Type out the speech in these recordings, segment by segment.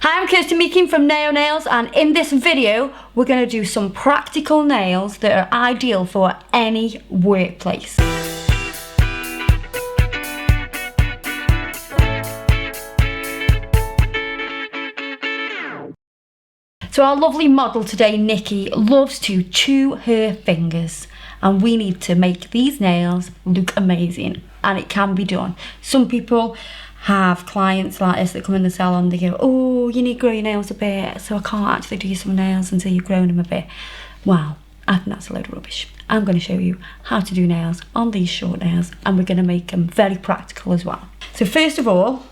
Hi, I'm Kirsty Meakin from Nao Nails, and in this video we're going to do some practical nails that are ideal for any workplace. So our lovely model today, Nikki, loves to chew her fingers, and we need to make these nails look amazing, and it can be done. Some people have clients like this that come in the salon, they go, oh, you need to grow your nails a bit, so I can't actually do some nails until you've grown them a bit. Well, I think that's a load of rubbish. I'm going to show you how to do nails on these short nails, and we're going to make them very practical as well. So first of all,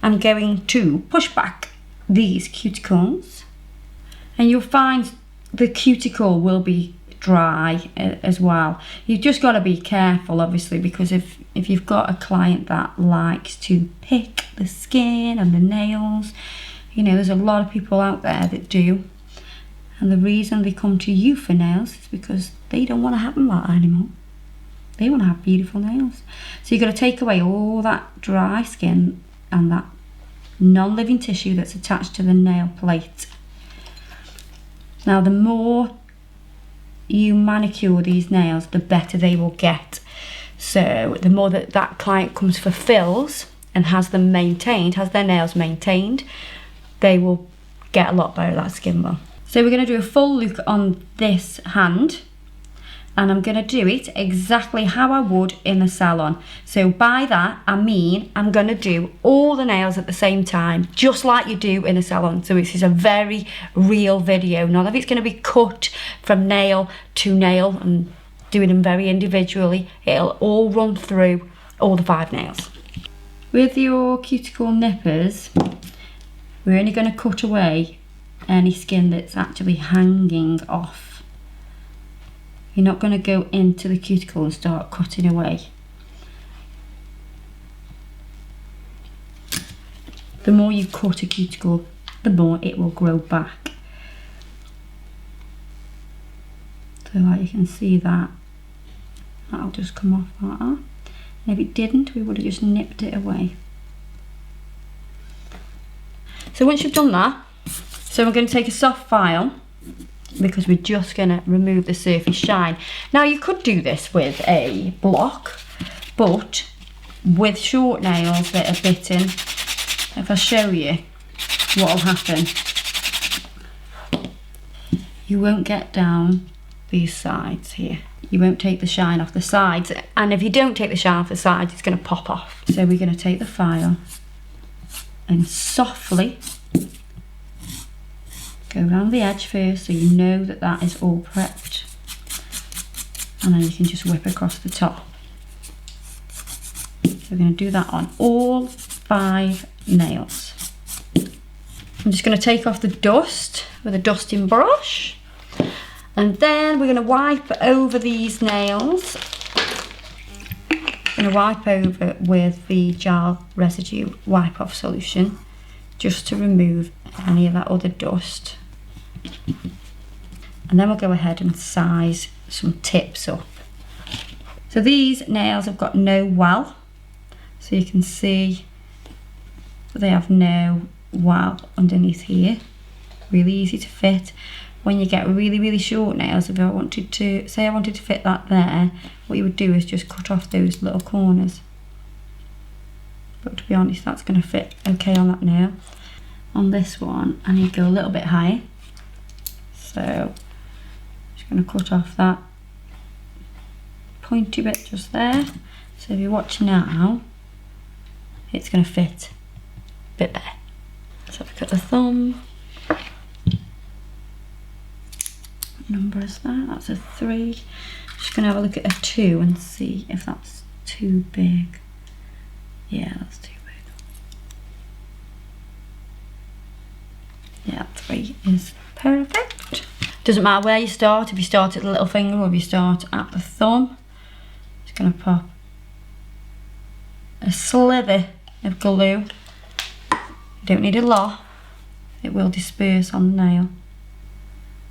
I'm going to push back these cuticles, and you'll find the cuticle will be dry as well. You've just got to be careful, obviously, because if you've got a client that likes to pick the skin and the nails, you know, there's a lot of people out there that do, and the reason they come to you for nails is because they don't want to have them like that anymore. They want to have beautiful nails. So you've got to take away all that dry skin and that non-living tissue that's attached to the nail plate. Now, the more you manicure these nails, the better they will get. So the more that client comes for fills and has them maintained, has their nails maintained, they will get a lot better, that skin will. So we're going to do a full look on this hand, and I'm going to do it exactly how I would in the salon. So by that I mean I'm going to do all the nails at the same time, just like you do in a salon. So this is a very real video. None of it's going to be cut from nail to nail and doing them very individually. It'll all run through all the 5 nails. With your cuticle nippers, we're only going to cut away any skin that's actually hanging off. You're not going to go into the cuticle and start cutting away. The more you cut a cuticle, the more it will grow back. So like you can see that'll just come off like that. And if it didn't, we would have just nipped it away. So once you've done that, so we're going to take a soft file, because we're just going to remove the surface shine. Now you could do this with a block, but with short nails that are bitten, if I show you what will happen, you won't get down these sides here. You won't take the shine off the sides, and if you don't take the shine off the sides, it's going to pop off. So we're going to take the file and softly go around the edge first, so you know that that is all prepped, and then you can just whip across the top. So we're going to do that on all 5 nails. I'm just going to take off the dust with a dusting brush, and then we're going to wipe over these nails. I'm going to wipe over with the gel residue wipe off solution, just to remove any of that other dust. And then we'll go ahead and size some tips up. So these nails have got no well, so you can see they have no well underneath here. Really easy to fit. When you get really short nails, if I wanted to fit that there, what you would do is just cut off those little corners. But to be honest, that's going to fit okay on that nail. On this one, I need to go a little bit higher. So I'm just going to cut off that pointy bit just there. So if you watch now, it's going to fit a bit there. So look at the thumb. What number is that? That's a 3. Just going to have a look at a 2 and see if that's too big. Yeah, that's too big. Yeah, 3 is perfect. Doesn't matter where you start, if you start at the little finger or if you start at the thumb. Just going to pop a slither of glue. You don't need a lot, it will disperse on the nail.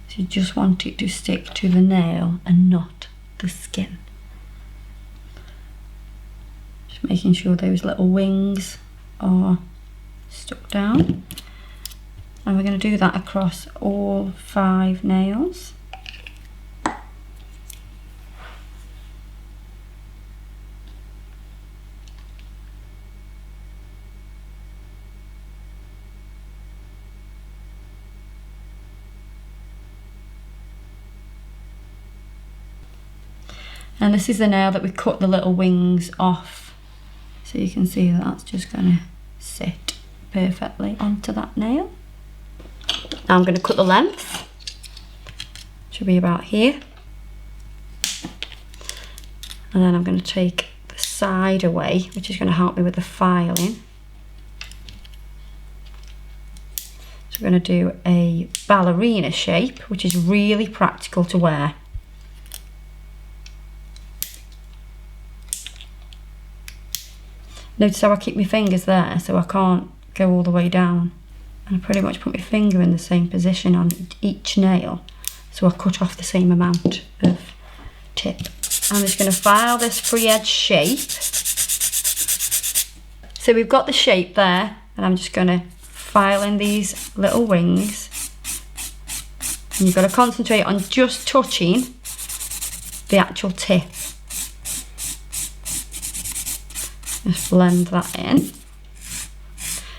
So you just want it to stick to the nail and not the skin. Just making sure those little wings are stuck down. And we're going to do that across all 5 nails. And this is the nail that we cut the little wings off. So you can see that that's just going to sit perfectly onto that nail. Now I'm going to cut the length. Should be about here. And then I'm going to take the side away, which is going to help me with the filing. So we're going to do a ballerina shape, which is really practical to wear. Notice how I keep my fingers there so I can't go all the way down. And I pretty much put my finger in the same position on each nail, so I cut off the same amount of tip. I'm just going to file this free edge shape. So we've got the shape there, and I'm just going to file in these little wings. And you've got to concentrate on just touching the actual tip. Just blend that in.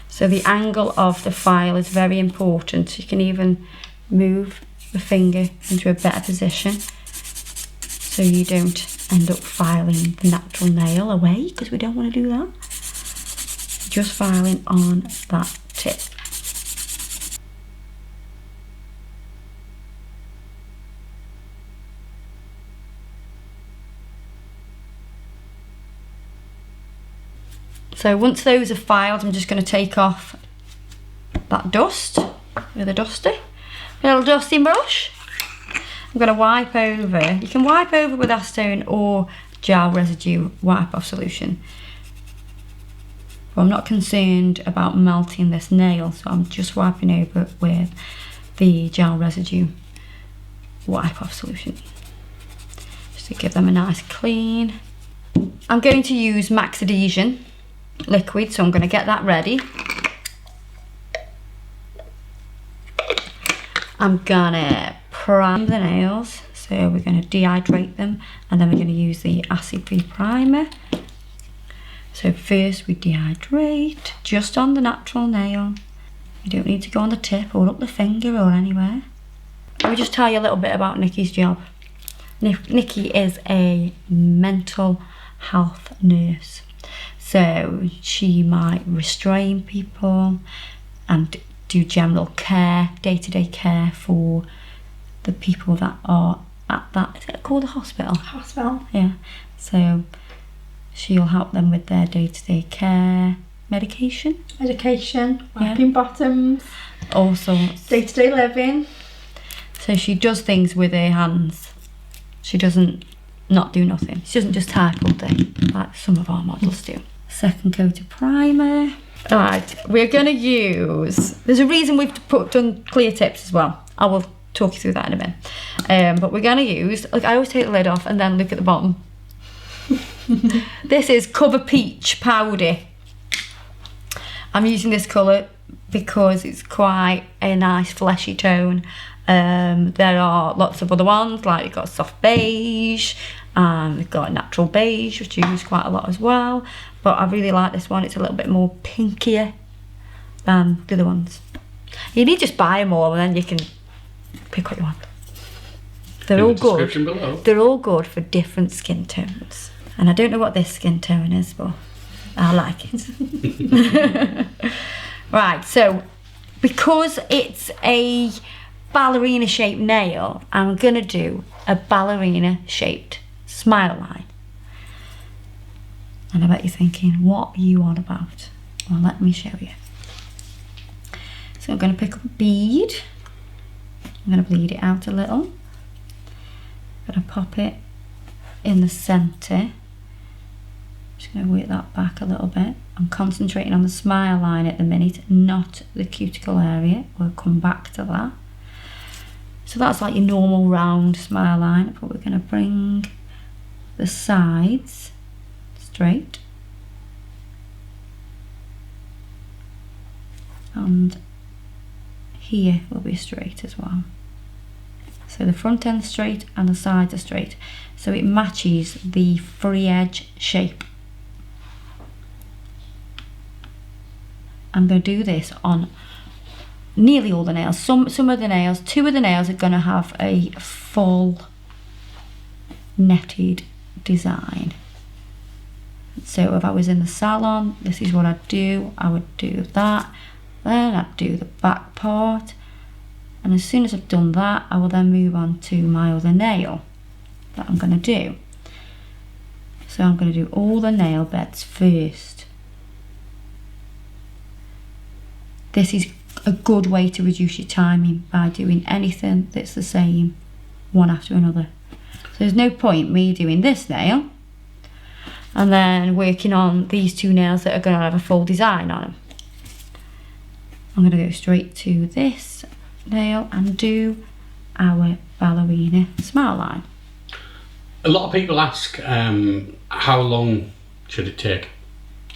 So the angle of the file is very important. You can even move the finger into a better position so you don't end up filing the natural nail away, because we don't want to do that. Just filing on that tip. So once those are filed, I'm just going to take off that dust with a dusty, a little dusting brush. I'm going to wipe over. You can wipe over with acetone or gel residue wipe off solution. But I'm not concerned about melting this nail, so I'm just wiping over it with the gel residue wipe off solution, just to give them a nice clean. I'm going to use Max Adhesion liquid, so I'm going to get that ready. I'm gonna prime the nails, so we're going to dehydrate them, and then we're going to use the acid-free primer. So first we dehydrate just on the natural nail. You don't need to go on the tip or up the finger or anywhere. Let me just tell you a little bit about Nikki's job. Nikki is a mental health nurse. So she might restrain people and do general care, day-to-day care for the people that are at that, is it called a hospital? Hospital. Yeah. So she'll help them with their day-to-day care, medication, wiping bottoms, all sorts. day-to-day living. So she does things with her hands. She doesn't not do nothing. She doesn't just type all day like some of our models do. Second coat of primer. Alright, we're going to use, there's a reason we've done clear tips as well. I will talk you through that in a minute. But we're going to use, like, I always take the lid off and then look at the bottom. This is Cover Peach Powder. I'm using this colour because it's quite a nice fleshy tone. There are lots of other ones, like you've got soft beige, we've got natural beige, which you use quite a lot as well. But I really like this one. It's a little bit more pinkier than the other ones. You need to just buy them all and then you can pick what you want. They're all good. Below. They're all good for different skin tones. And I don't know what this skin tone is, but I like it. Right, so because it's a ballerina shaped nail, I'm going to do a ballerina shaped smile line. And I bet you're thinking, what are you on about? Well, let me show you. So I'm going to pick up a bead. I'm going to bleed it out a little. I'm going to pop it in the centre. Just going to work that back a little bit. I'm concentrating on the smile line at the minute, not the cuticle area. We'll come back to that. So that's like your normal round smile line, but we're going to bring the sides straight and here will be straight as well. So the front end's straight and the sides are straight. So it matches the free edge shape. I'm going to do this on nearly all the nails. Some of the nails, 2 of the nails are going to have a full netted design. So if I was in the salon, this is what I'd do. I would do that, then I'd do the back part, and as soon as I've done that, I will then move on to my other nail that I'm going to do. So I'm going to do all the nail beds first. This is a good way to reduce your timing by doing anything that's the same one after another. So there's no point me doing this nail and then working on these 2 nails that are going to have a full design on them. I'm going to go straight to this nail and do our ballerina smile line. A lot of people ask how long should it take,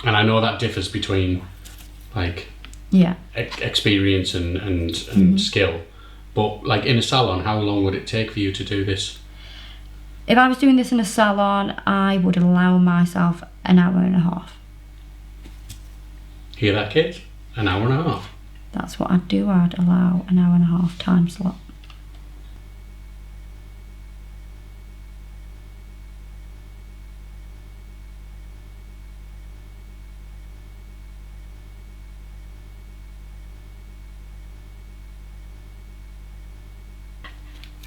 and I know that differs between like experience and skill, but like in a salon, how long would it take for you to do this? If I was doing this in a salon, I would allow myself an hour and a half. Hear that, kids? An hour and a half. That's what I'd do. I'd allow an hour and a half time slot.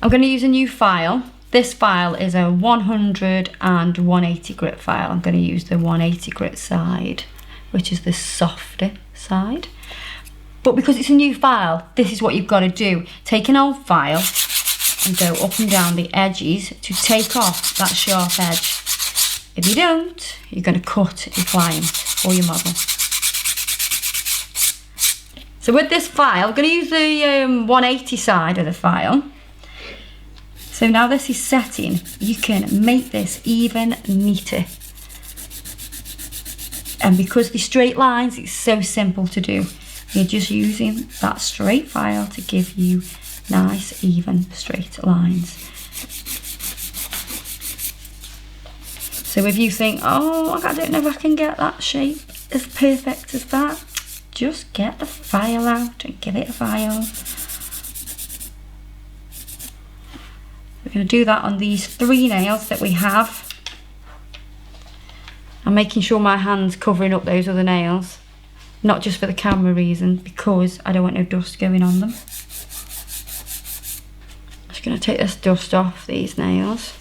I'm going to use a new file. This file is a 100 and 180 grit file. I'm going to use the 180 grit side, which is the softer side. But because it's a new file, this is what you've got to do. Take an old file and go up and down the edges to take off that sharp edge. If you don't, you're going to cut your client or your model. So with this file, I'm going to use the 180 side of the file. So now this is setting, you can make this even neater. And because the straight lines, it's so simple to do. You're just using that straight file to give you nice, even, straight lines. So if you think, oh, I don't know if I can get that shape as perfect as that, just get the file out and give it a file. We're going to do that on these 3 nails that we have. I'm making sure my hand's covering up those other nails, not just for the camera reason, because I don't want no dust going on them. Just going to take this dust off these nails.